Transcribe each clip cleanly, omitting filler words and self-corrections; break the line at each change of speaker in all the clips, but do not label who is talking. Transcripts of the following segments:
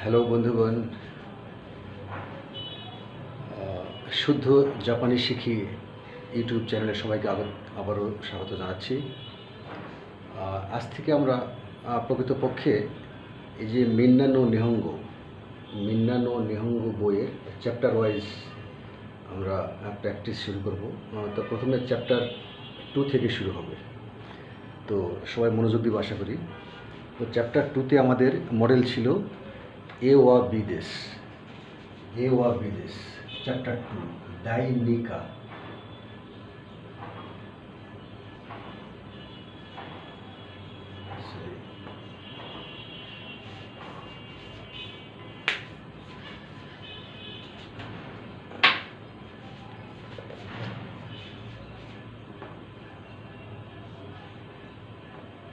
Hello বন্ধুগণ, শুদ্ধ জাপানি শিখি ইউটিউব চ্যানেলে সবাইকে আবারও স্বাগত জানাচ্ছি। আজ থেকে আমরা প্রকৃতপক্ষে এই যে মিন্না নো নিহঙ্গো বইয়ের চ্যাপ্টার ওয়াইজ আমরা প্র্যাকটিস শুরু করব। তো প্রথমে চ্যাপ্টার 2 থেকে শুরু হবে, তো সবাই মনোযোগ দিয়ে আশা করি। তো চ্যাপ্টার 2তে আমাদের মডেল ছিল এ ওয়া বিদেশ। চ্যাপ্টার 2 ডাইনিকা।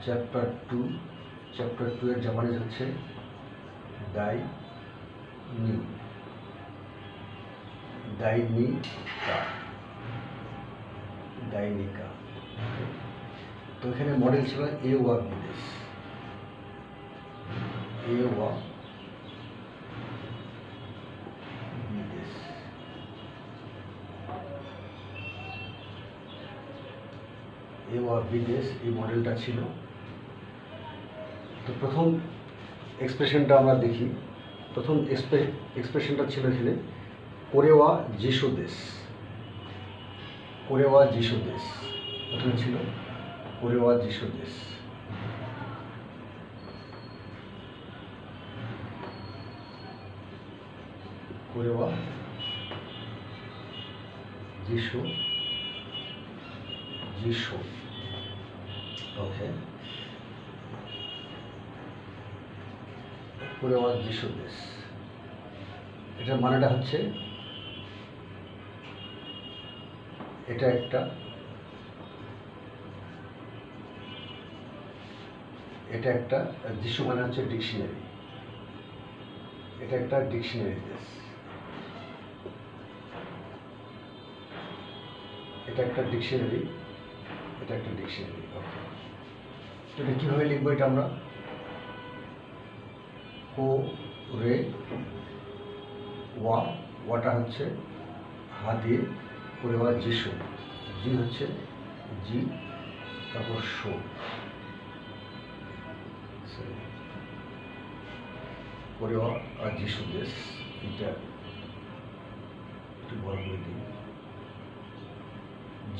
চ্যাপ্টার 2 এর জাপানিজ হচ্ছে ডাইনিকা। তো এখানে মডেল ছিল এ ওয়া বিদেশ। এই মডেলটা ছিল। তো প্রথম এক্সপ্রেশনটা আমরা দেখি। প্রথম এক্সপ্রেশনটা ছিল এখানে কোরেওয়া যিশু দেশ। প্রথমে ছিল কোরেওয়া যিশু দেশ। ওকে, কোরেওয়া যিশু দেশ, এটার মানেটা হচ্ছে এটা একটা যিশু মানে হচ্ছে ডিকশনারি। এটা একটা ডিকশনারি দেশ। এটা একটা ডিকশনারি। ওকে, তো এটা কীভাবে লিখবো? এটা আমরা ওয়াটা হচ্ছে হা দিয়ে, কোরেওয়া যিশু, জি হচ্ছে জি, তারপর শো, কোরেওয়া যিশু দেশ। এটা একটু বড় করে দিই,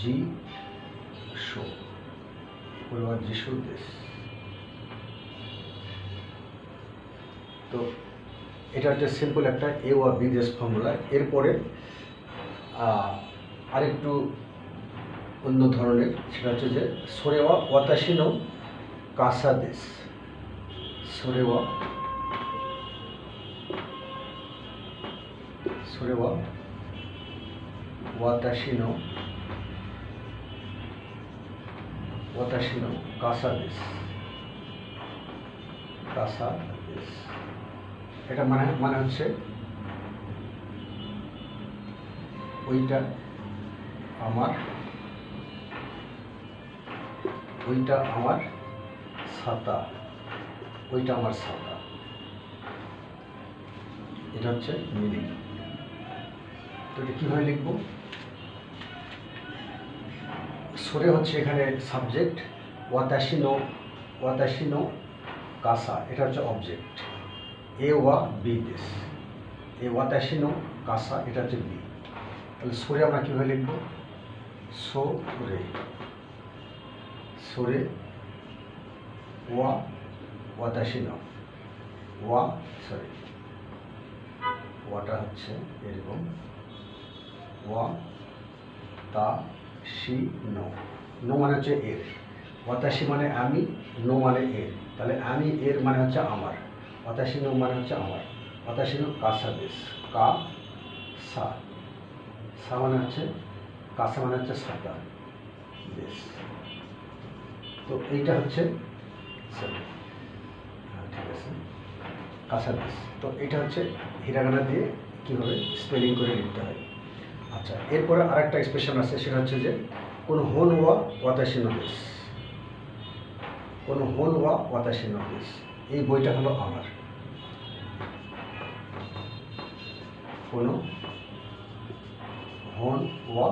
জি শো, কোরেওয়া যিশু দেশ। তো এটা হচ্ছে সিম্পল একটা এ ওয়া বি দেশ ফর্মুলা। এরপরে আরেকটু অন্য ধরনের, সেটা হচ্ছে যে সোরেওয়া ওয়াতাশি নো কাসা দেশ। সোরেওয়া ওয়াতাশি নো কাসা দেশ। এটা মানে হচ্ছে ওইটা আমার ছাতা। এটা হচ্ছে মিনিং। তো এটা কীভাবে লিখব? সোরে হচ্ছে এখানে সাবজেক্ট, ওয়াতাশি নো কাসা এটা হচ্ছে অবজেক্ট। এ ওয়া বি দেশ, এ ওয়াতাশি নো কাসা এটা হচ্ছে বি। তাহলে সোরে আমরা কীভাবে লিখব? সোরে ওয়াতাশি নো ওয়াটা হচ্ছে এরকম, ওয়াতাশি নো মানে হচ্ছে এর, ওয়াতাশি মানে আমি, নো মানে এর। তাহলে আমি এর মানে হচ্ছে আমার, ওয়াতাশি নো মানে হচ্ছে আমার। ওয়াতাশি নো কাসা দেশ, সা মানে হচ্ছে কাসা মানে হচ্ছে ছাতা দেশ। তো এইটা হচ্ছে ঠিক আছে, কাসা দেশ। তো এটা হচ্ছে হিরাগানা দিয়ে কীভাবে স্পেলিং করে লিখতে হয়। আচ্ছা, এরপরে আরেকটা এক্সপ্রেশন আছে, সেটা হচ্ছে যে কোনো হোন ওয়া ওয়াতাশি নো দেশ। এই বইটা হলো আমার। কোনো হন ওয়া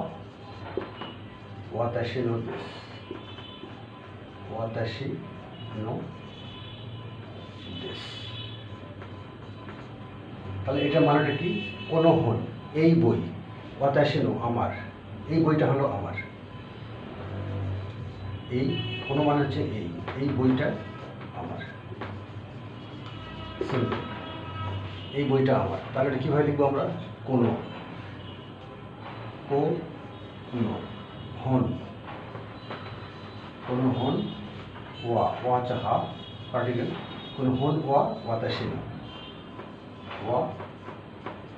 ওয়াতাশি নো দেশ, ওয়াতাশি নো দেশ। তাহলে এটা মানেটা কি? কোনো হন, এই বই, ওয়াতাশি নো আমার, এই বইটা হলো আমার। এই কোনো মানে হচ্ছে এই বইটা আমার, সিম্পল, এই বইটা আমার। তাহলে এটা কীভাবে লিখবো আমরা? কোনো হন, কোনো হন ওয়া, ওয়া হচ্ছে হাফ পার্টিকেল, কোনো হন ওয়া ওয়াতাশি নো, ওয়া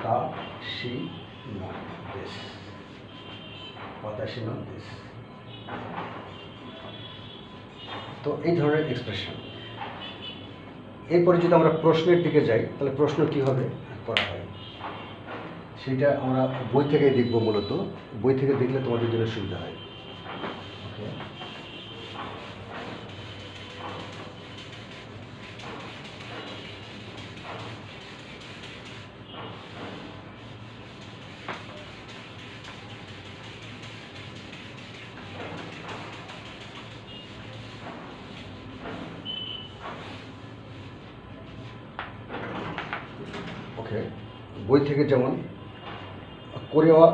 তা শি নো দেশ, ওয়াতাশি নো দেশ। তো এই ধরনের এক্সপ্রেশন। এরপরে যদি আমরা প্রশ্নের দিকে যাই, তাহলে প্রশ্ন কীভাবে করা হয় সেটা আমরা বই থেকে দেখব। মূলত বই থেকে দেখলে তোমাদের জন্য সুবিধা হয়। ওকে, বই থেকে যেমন কোরেওয়া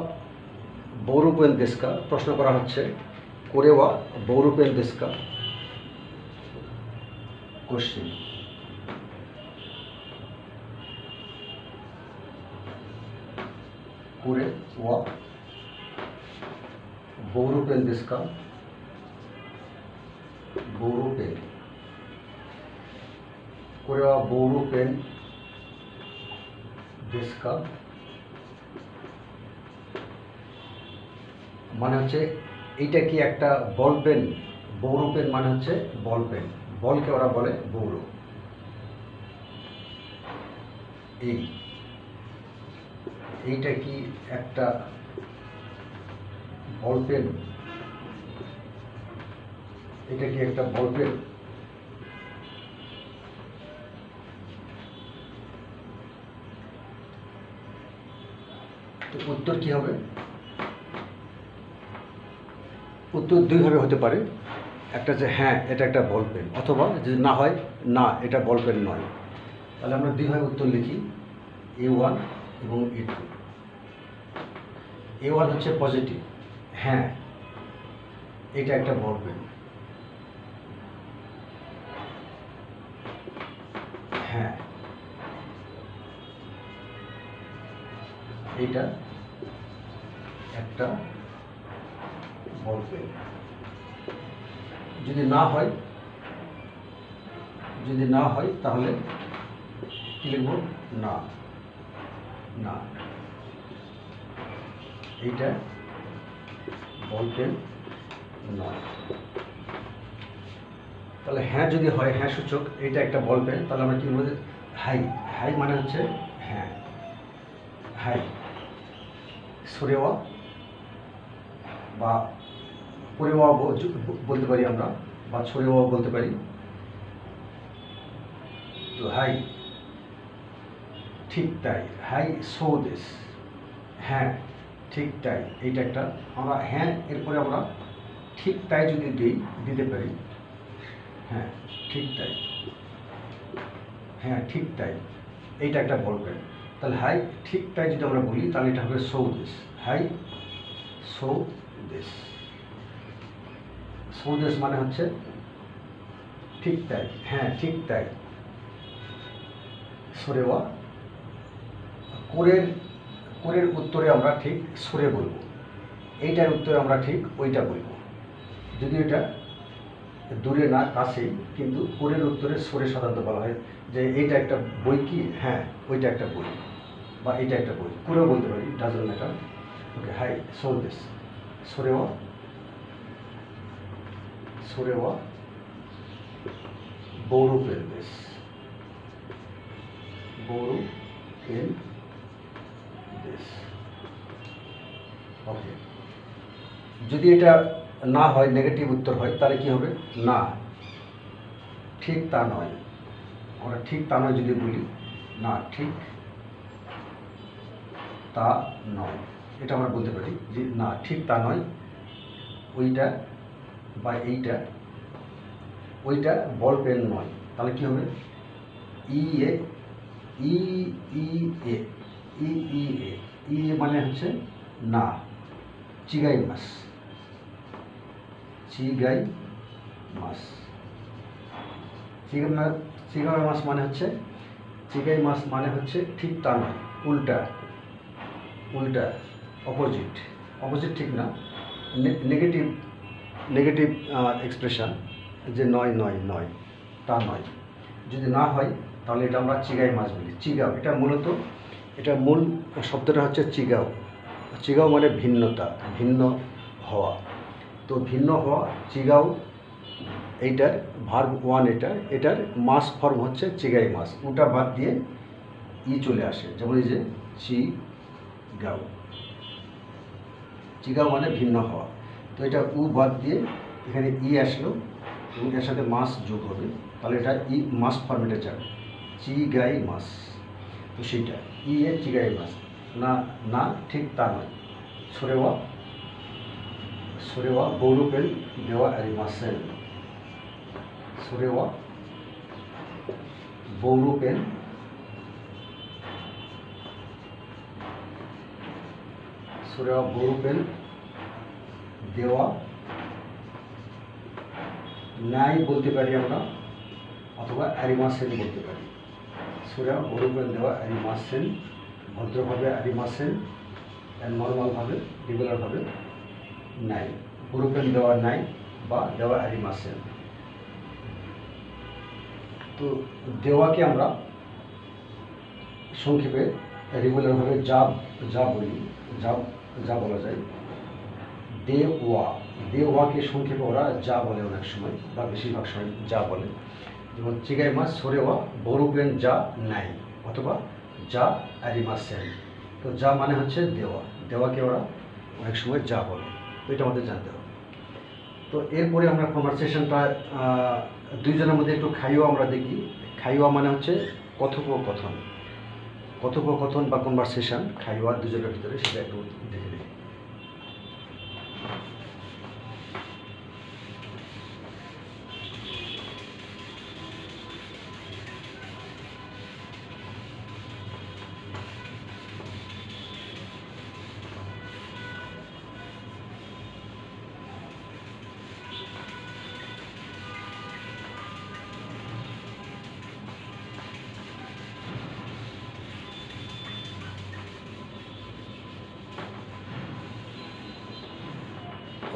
বৌরূপেন দেশকা প্রশ্ন করা হচ্ছে, কোরেওয়া বৌরূপেন দেশকা কোশ্চিন। কোরেওয়া বৌরূপেন দেশকা, বৌরূপেন, কোরেওয়া বৌরূপেন দেশকা মানে হচ্ছে এইটা কি একটা বল পেন? বৌর পেন মানে হচ্ছে বল পেন, বলকে ওরা বলে বৌর। এইটা কি একটা বল পেন? এটা কি একটা বল পেন? তো উত্তর কি হবে? উত্তর দুইভাবে হতে পারে। একটা যে হ্যাঁ এটা একটা বল পেন, অথবা যদি না হয় না এটা বল পেন নয়। তাহলে আমরা দুইভাবে উত্তর লিখি, A1 এবং A2। A1 হচ্ছে পজিটিভ, হ্যাঁ এটা একটা বল পেন, হ্যাঁ এইটা একটা বল পেন। যদি না হয় তাহলে কি লিখব? না, না এইটা বল পেন নয়। তাহলে হ্যাঁ যদি হয়, হ্যাঁ সূচক এইটা একটা বল পেন, তাহলে আমরা কি বলবো? হাই, হাই মানে হচ্ছে হ্যাঁ, হাই। সোরেওয়া বা কোরেওয়া বলতে পারি আমরা, বা ছোরেওয়া বলতে পারি। তো হাই, ঠিক তাই, হাই সো দেশ, হ্যাঁ ঠিক তাই, এইটা একটা। আমরা হ্যাঁ এরপরে আমরা ঠিক তাই যদি দিতে পারি, হ্যাঁ ঠিক তাই, হ্যাঁ ঠিক তাই, এইটা একটা বল পেন। তাহলে হাই ঠিক তাই যদি আমরা বলি তাহলে এটা হবে সো দেশ, হাই সো দেশ। সো দেশ মানে হচ্ছে ঠিক তাই, হ্যাঁ ঠিক তাই। সোরেওয়া, কোরের উত্তরে আমরা ঠিক সোরে বলবো, এইটার উত্তরে আমরা ঠিক ওইটা বলবো। যদি এটা দূরে না কাছেই, কিন্তু কোরের উত্তরে সোরে সাধারণত বলা হয় যে এইটা একটা বই কি, হ্যাঁ ওইটা একটা বই, বা এইটা একটা বই, কোরেও বলতে পারি, ডাজন্ট ম্যাটার। ওকে, হাই সো দেশ, সোরেওয়া, সোরেওয়া বৌরূপেন দেশ, বৌরূপেন দেশ। ওকে, যদি এটা না হয়, নেগেটিভ উত্তর হয়, তাহলে কি হবে? না ঠিক তা নয়। আমরা ঠিক তা নয় যদি বলি, না ঠিক তা নয়। এটা আমরা বলতে পারি যে না ঠিক তা নয়, ওইটা বা এইটা ওইটা বল পেন নয়। তাহলে কী হবে? ই এ ই ই এ ই ই এ ই মানে হচ্ছে না, চিগাই মাছ, চিগাই মাছ। চিগাই মাছ মানে হচ্ছে, চিগাই মাছ মানে হচ্ছে ঠিক তা নয়, উল্টা, উল্টা, অপোজিট। অপোজিট ঠিক না, নেগেটিভ, নেগেটিভ এক্সপ্রেশন, যে নয় নয় নয়, তা নয়। যদি না হয় তাহলে এটা আমরা চিগাই মাছ বলি। চিগাও, এটা মূলত, এটা মূল শব্দটা হচ্ছে চিগাও। চিগাও মানে ভিন্নতা, ভিন্ন হওয়া। তো ভিন্ন হওয়া, চিগাও, এইটার ভার্ব ওয়ান, এটার মাস ফর্ম হচ্ছে চিগাই মাছ। ওটা বাদ দিয়ে ই চলে আসে, যেমন এই যে চিগাও, চিগাও মানে ভিন্ন হওয়া। তো এটা উ বাদ দিয়ে এখানে ই আসলো এবং এর সাথে মাছ যোগ হবে, তাহলে এটা ই মাস ফর্মেটে যাবে, চিগাই মাছ। তো সেইটা ই এ চিগাই মাছ, না না ঠিক তা নয়। সোরেওয়া, সোরেওয়া বৌরুপেন দেওয়া আরিমাসেন। সোরেওয়া বৌরুপেন সোরেওয়া বৌরুপেন দেওয়া নাই বলতে পারি আমরা, অথবা আরিমাসেন বলতে পারি। সোরেওয়া বৌরুপেন দেওয়া আরিমাসেন, ভদ্রভাবে আরিমাসেন, নর্মালভাবে, রেগুলারভাবে নাই। বৌরুপেন দেওয়া নাই বা দেওয়া আরিমাসেন। তো দেওয়াকে আমরা সংক্ষেপে রেগুলারভাবে যা যা বলি, যা বলা যায়। দেওয়া, দেওয়াকে সংক্ষেপে ওরা যা বলে অনেক সময়, বা বেশিরভাগ সময় যা বলে। যেমন চিগাই মাছ সোরেওয়া বৌরুপেন যা নাই, অথবা যা আরিমাসেন। তো যা মানে হচ্ছে দেওয়া, দেওয়াকে ওরা অনেক সময় যা বলে। তো এটা আমাদের জানতে হবে। তো এরপরে আমরা কনভারসেশনটা দুইজনের মধ্যে একটু খাইওয়া আমরা দেখি। খাইওয়া মানে হচ্ছে কথোপকথন, কথোপকথন বা কনভারসেশন, খাইওয়া দুজনের ভিতরে, সেটা একটু দেখে দেখি।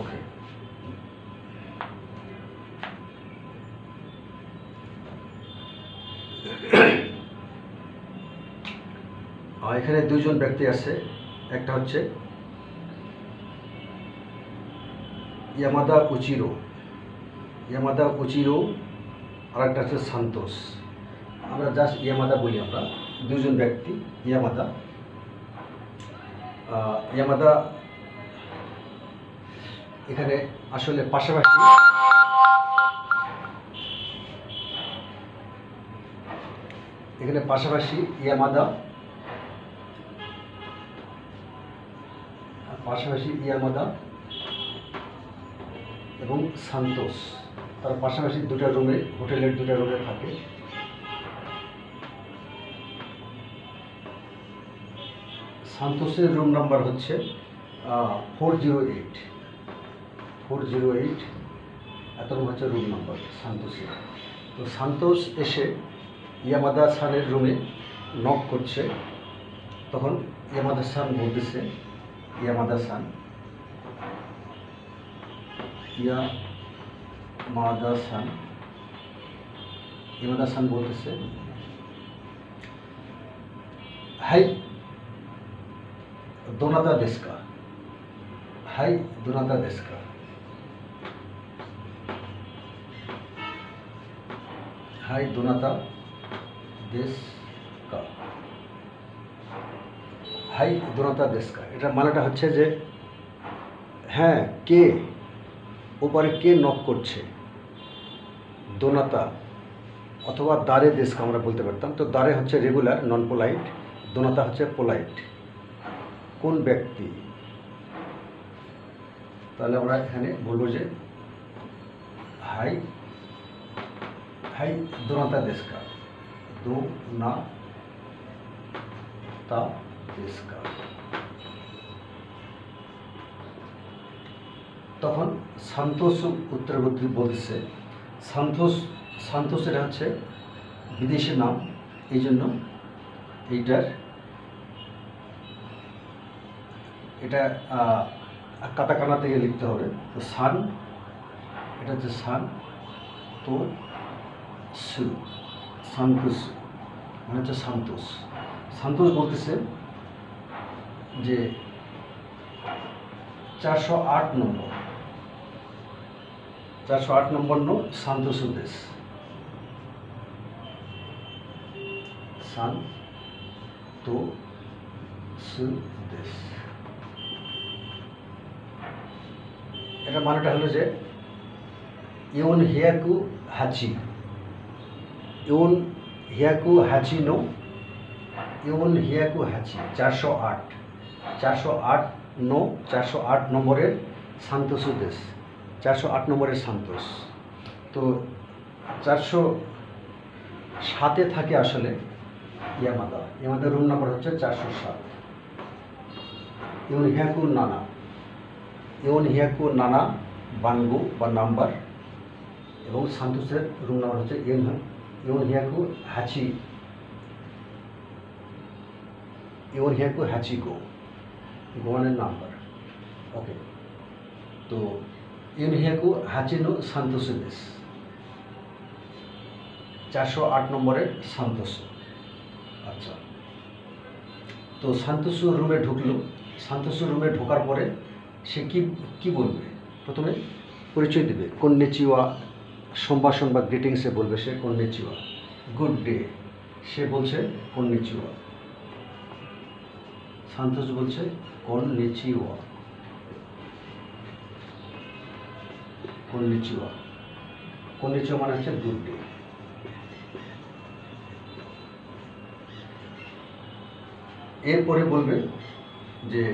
ওকে, এখানে দুইজন ব্যক্তি আছে। একটা হচ্ছে ইয়ামাদা উচিরো, ইয়ামাদা উচিরো, আর একটা হচ্ছে সান্তোস। আমরা জাস্ট ইয়ামাদা বলি আমরা। দুজন ব্যক্তি, ইয়ামাদা, ইয়ামাদা এখানে আসলে পাশাপাশি, এখানে পাশাপাশি ইয়ামাদা, পাশাপাশি ইয়ামাদা এবং সান্তোস, তার পাশাপাশি দুটা রুমে, হোটেলের দুটা রুমে থাকে। সান্তোসের রুম নাম্বার হচ্ছে 408, 408, এত রুম হচ্ছে রুম নাম্বার সান্তোসের। তো সান্তোস এসে ইয়ামাদা সানের রুমে নক করছে। তখন ইয়ামাদা সান বলতেছে, ইয়ামাদা সান, ইয়ামাদা সান, ইয়ামাদা সান বলতেছে, হাই দোনাতা দেশকা, হাই দোনাতা দেশকা। হাই দোনাতা দেশকা, হাই দোনাতা দেশকা। এটা মানেটা হচ্ছে যে হ্যাঁ, কে ওপারে, কে নক করছে। দোনাতা অথবা দারে দেশকা আমরা বলতে পারতাম। তো দারে হচ্ছে রেগুলার, নন পোলাইট, দোনাতা হচ্ছে পোলাইট। কোন ব্যক্তি, তাহলে আমরা এখানে বলবো যে হাই হাই দোনাতা দেশকা, দোনাতা দেশকা। তখন সান্তোষ উত্তর বলছে, সান্তোষ এটা হচ্ছে বিদেশি নাম, এই জন্য এটা কাটাকানা থেকে লিখতে হবে। তো সান, এটা হচ্ছে সান তো সু, সান্তোষ মানে হচ্ছে সান্তোষ। সান্তোষ বলতেছে যে 408 নম্বর, 408 নম্বর সান্তোষ দেশ, সান্তোষ দেশ। এটা মানেটা হলো যে ইউন হিয়াকু হাচি, ইউন হিয়াকু হাচি নো, ইউন হিয়াকু হাচি 408, 408 নম্বরের সান্তোষ দেশ, 408 নম্বরের সান্তোষ। তো 407-এ থাকে আসলে ইয়ামাদা, ইয়ামাদার রুম নাম্বার হচ্ছে 407। ইউন হিয়াকু নানা বানগু বা নাম্বার, এবং সান্তোষের রুম নাম্বার হচ্ছে ইউন হিয়াকু হাচি গো, গোয়ানের নাম্বার। ওকে, তো ইউন হিয়াকু হাচিনো সান্তোষ দেশ, 408 নম্বরের সান্তোষ। আচ্ছা, তো সান্তোষ রুমে ঢুকলো। সান্তোষ রুমে ঢোকার পরে সে কি বলবে? প্রথমে পরিচয় দেবে, কন্নিচিওয়া, সম্ভাষণ বা গ্রিটিংসে বলবে সে কন্নিচিওয়া, গুড ডে, সে বলছে কন্নিচিওয়া, সান্তোষ বলছে কন্নিচিওয়া, কন্নিচিওয়া, কন্নিচিওয়া মানে হচ্ছে গুড ডে। এরপরে বলবে যে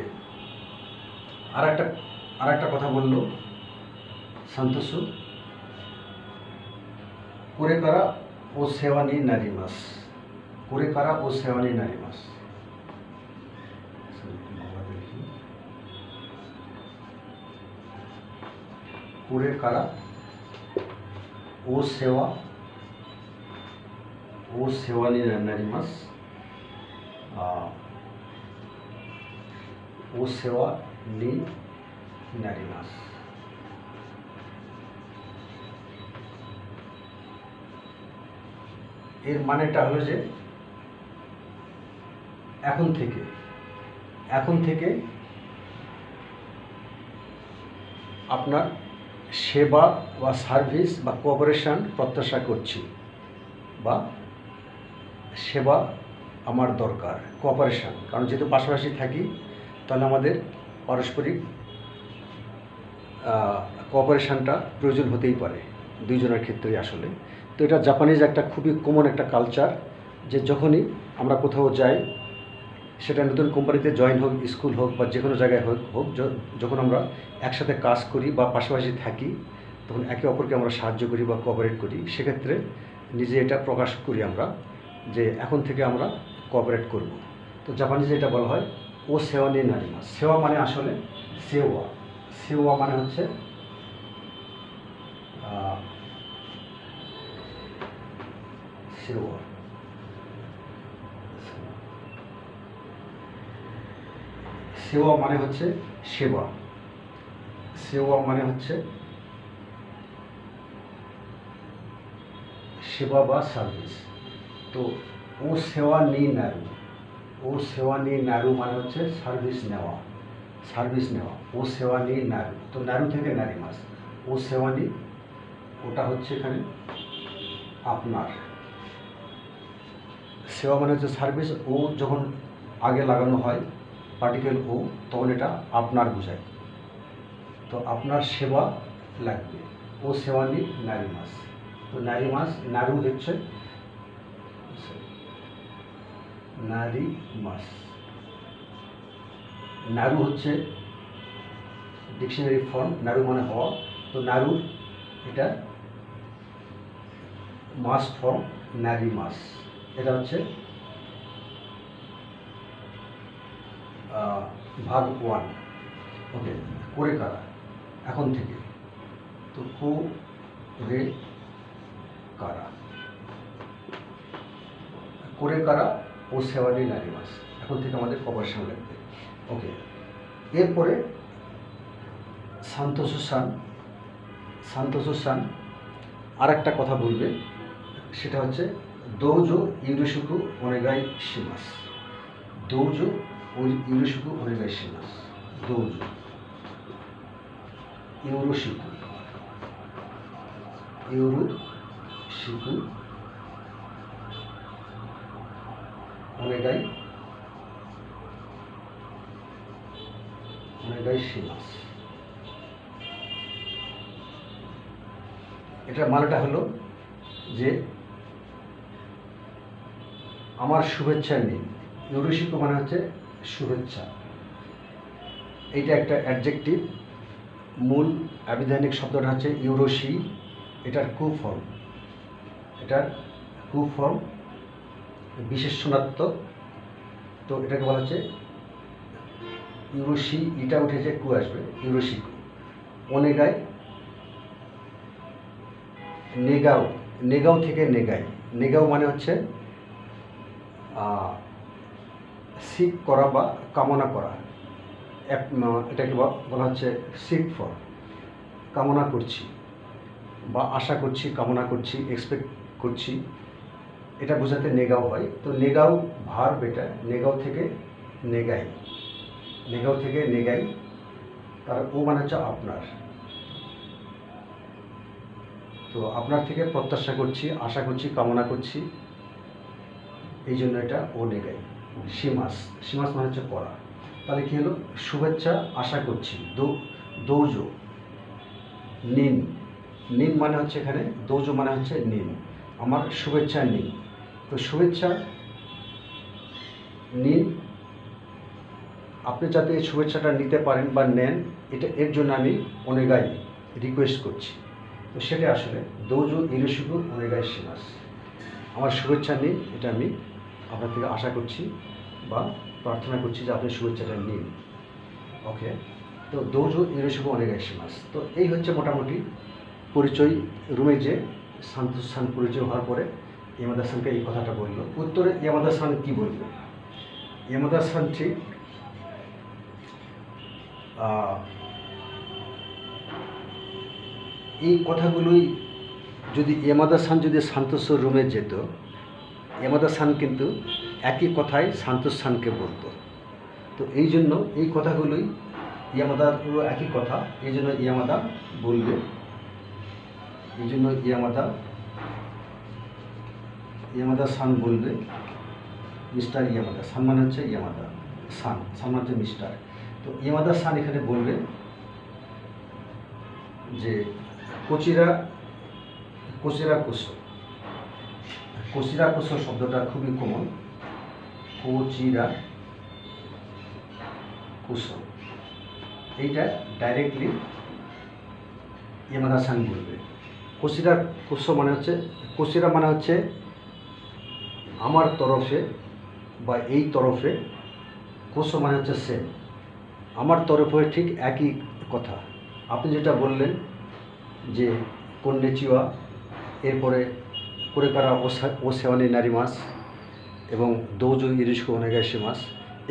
আর একটা কথা বললো সান্তোষ, কুরেকারা ও সেওয়ানি নারিমাস, কুরেকারা ও সেওয়ানি নারিমাস। কুরেকারা ও সেওয়ানি নারিমাস, ও সেওয়ানি নারিমাস। এর মানেটা হলো যে এখন থেকে আপনার সেবা বা সার্ভিস বা কোঅপারেশন প্রত্যাশা করছি, বা সেবা আমার দরকার, কোঅপারেশন, কারণ যেহেতু পাশাপাশি থাকি তাহলে আমাদের পারস্পরিক কোঅপারেশনটা প্রয়োজন হতেই পারে দুইজনের ক্ষেত্রেই আসলে। তো এটা জাপানিজ একটা খুবই কমন একটা কালচার, যে যখনই আমরা কোথাও যাই, সেটা নতুন কোম্পানিতে জয়েন হোক, স্কুল হোক বা যে কোনো জায়গায় হোক, যখন আমরা একসাথে কাজ করি বা পাশাপাশি থাকি, তখন একে অপরকে আমরা সাহায্য করি বা কোঅপারেট করি। সেক্ষেত্রে নিজে এটা প্রকাশ করি আমরা যে এখন থেকে আমরা কোঅপারেট করব। তো জাপানিজে এটা বলা হয় ও সেওয়া নি নারিমাস। সেওয়া মানে আসলে সেওয়া মানে হচ্ছে সেওয়া, সেওয়া মানে হচ্ছে সেবা, সেওয়া মানে হচ্ছে সেবা বা সার্ভিস। তো ও সেওয়া নি নারু মানে হচ্ছে সার্ভিস নেওয়া, ও সেওয়া নি নারু। তো নারু থেকে নারিমাস, ও সেওয়া নি, ওটা হচ্ছে এখানে আপনার। সেওয়া মানে হচ্ছে সার্ভিস, ও যখন আগে লাগানো হয় পার্টিকেল ও, তখন এটা আপনার বোঝায়। তো আপনার সেবা লাগবে, ও সেওয়া নি নারিমাস। তো নারিমাস, নারু হচ্ছে নারিমাস, নারু হচ্ছে ডিকশনারি ফর্ম, নারু মানে হওয়া, তো নারু এটা মাস ফর্ম, নারী মাস, এটা হচ্ছে ভাগ 1। ওকে, করে কারা এখন থেকে, তো করে কারা, করে কারা ও সেওয়ানি নারী মাস, এখন থেকে আমাদের কপারেশন লাগবে। ওকে, এরপরে শান্তসুসান আর একটা কথা বলবে, সেটা হচ্ছে দৌজো ইউরিশুকু ওনেগাই শিমাস, দৌজো ইউরিশুকু ওনেগাই শিমাস, দৌজো ইউরোশিকু ওনেগাই শিমাস। এটার মানেটা হলো যে আমার শুভেচ্ছা নিন। ইউরোশিকু মানে হচ্ছে শুভেচ্ছা, এইটা একটা অ্যাডজেক্টিভ। মূল আবিধানিক শব্দটা হচ্ছে ইউরোশি, এটার কুফর্ম বিশেষণাত্মক, তো এটাকে বলা হচ্ছে ইউরোশি, ইটা উঠেছে কু আসবে, ইউরোশিকু। ওনেগাই নেগাও থেকে নেগাও মানে হচ্ছে সিক করা বা কামনা করা, এটাকে বলা হচ্ছে সিক ফর, কামনা করছি বা আশা করছি, কামনা করছি, এক্সপেক্ট করছি, এটা বোঝাতে নেগাও হয়। তো নেগাও ভার্ব, এটা নেগাও থেকে নেগাই, তার ও মানে হচ্ছে আপনার, তো আপনার থেকে প্রত্যাশা করছি, আশা করছি, কামনা করছি, এই জন্য এটা ও নেগাই। শিমাস মানে হচ্ছে করা। তাহলে কি হলো, শুভেচ্ছা আশা করছি, দৌজো নিন মানে হচ্ছে এখানে দৌজো মানে হচ্ছে নিন, আমার শুভেচ্ছা নিন। তো শুভেচ্ছা নিন, আপনি যাতে এই শুভেচ্ছাটা নিতে পারেন বা নেন, এর জন্য আমি ওনেগাই রিকোয়েস্ট করছি। তো সেটা আসলে দৌজো ইরোশিকু ওনেগাই শিমাস, আমার শুভেচ্ছা নিন, এটা আমি আপনার থেকে আশা করছি বা প্রার্থনা করছি যে আপনি শুভেচ্ছাটা নিন। ওকে, তো দৌজো ইরোশিকু ওনেগাই শিমাস। তো এই হচ্ছে মোটামুটি পরিচয়। রুমে যে শান্তসান পরিচয় হওয়ার পরে ইয়ামাদা সানকে এই কথাটা বলল, উত্তরে ইয়ামাদা সান কী বলবে? ইয়ামাদা সান ঠিক এই কথাগুলোই যদি ইয়ামাদা সান যদি শান্তস্বর রুমে যেত, ইয়ামাদা সান কিন্তু একই কথাই শান্তসানকে বলতো। তো এই জন্য এই কথাগুলোই ইয়ামাদারও একই কথা, এই জন্য ইয়ামাদা বলবে, এই জন্য ইয়ামাদা সান বলবে মিস্টার ইয়ামাদা। সান মানে হচ্ছে ইয়ামাদা, সান মানে হচ্ছে মিস্টার। তো ইয়ামাদা সান এখানে বলবে যে কোচিরা কোসো শব্দটা খুবই কমন, কোচিরা কুসো, এইটা ডাইরেক্টলি ইয়ামাদা সান বলবে। কোচিরা কুসো মানে হচ্ছে, কোচিরা মানে হচ্ছে আমার তরফে বা এই তরফে, কোসো মানে হচ্ছে সেম, আমার তরফে ঠিক একই কথা। আপনি যেটা বললেন যে কন্নিচিওয়া, এরপরে করে কারা ও সেওয়ানি নারী মাস এবং দৌজো ইরিশকু ওনেগাই শিমাস,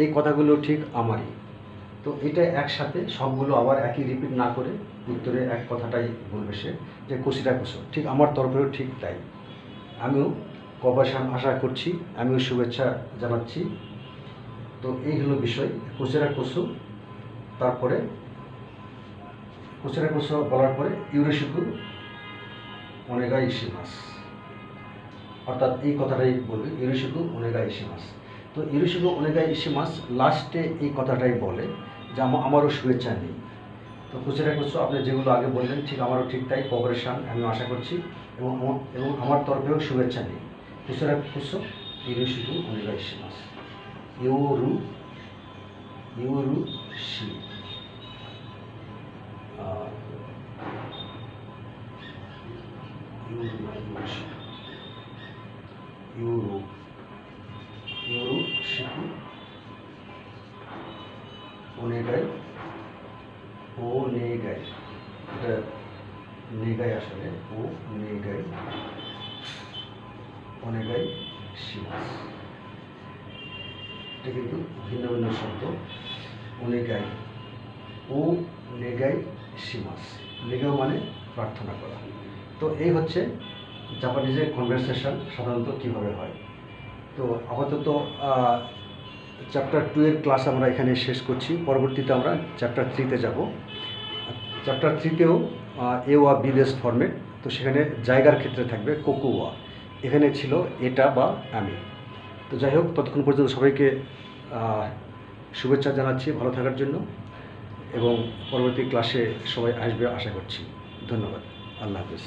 এই কথাগুলো ঠিক আমারই। তো এটা একসাথে সবগুলো আবার একই রিপিট না করে উত্তরে এক কথাটাই বলবে সে, যে কোচিরা কুসো, ঠিক আমার তরফেও ঠিক তাই, আমিও কপারেশন আশা করছি, আমিও শুভেচ্ছা জানাচ্ছি। তো এই হলো বিষয় কোচিরা কুসো। তারপরে কোচিরা কুসো বলার পরে ইউরোশিকু ওনেগাই শিমাস, অর্থাৎ এই কথাটাই বলবে ইউরোশিকু ওনেগাই শিমাস। তো ইরোশিকু ওনেগাই শিমাস লাস্টে এই কথাটাই বলে যে আমারও শুভেচ্ছা নেই। তো কোচিরা কুসো আপনি যেগুলো আগে বললেন ঠিক আমারও ঠিক তাই, কোঅপারেশন আমি আশা করছি এবং আমার তরফেও শুভেচ্ছা নেই। কোচিরা কুসো ইরোশিকু ওনেগাই শিমাস, ইউরুশি, ইউরুশিকু, ওনেগাই, ওনেগাই, এটা নেগাই আসলে, ওনেগাই, ওনেগাই শিমাস। এটা কিন্তু ভিন্ন ভিন্ন শব্দ। ওনেগাই, ও নেগাই শিমাস, নেগাও মানে প্রার্থনা করা। তো এই হচ্ছে জাপানিজে কনভারসেশন সাধারণত কীভাবে হয়। তো আপাতত চ্যাপ্টার 2 এর ক্লাস আমরা এখানে শেষ করছি। পরবর্তীতে আমরা চ্যাপ্টার 3-তে যাব। চ্যাপ্টার 3-তেও এ ওয়া বি বেস ফরম্যাট, তো সেখানে জায়গার ক্ষেত্রে থাকবে কোকুয়া, এখানে ছিল এটা বা আমি। তো যাই হোক, ততক্ষণ পর্যন্ত সবাইকে শুভেচ্ছা জানাচ্ছি ভালো থাকার জন্য, এবং পরবর্তী ক্লাসে সবাই আসবে আশা করছি। ধন্যবাদ। আল্লাহ হাফেজ।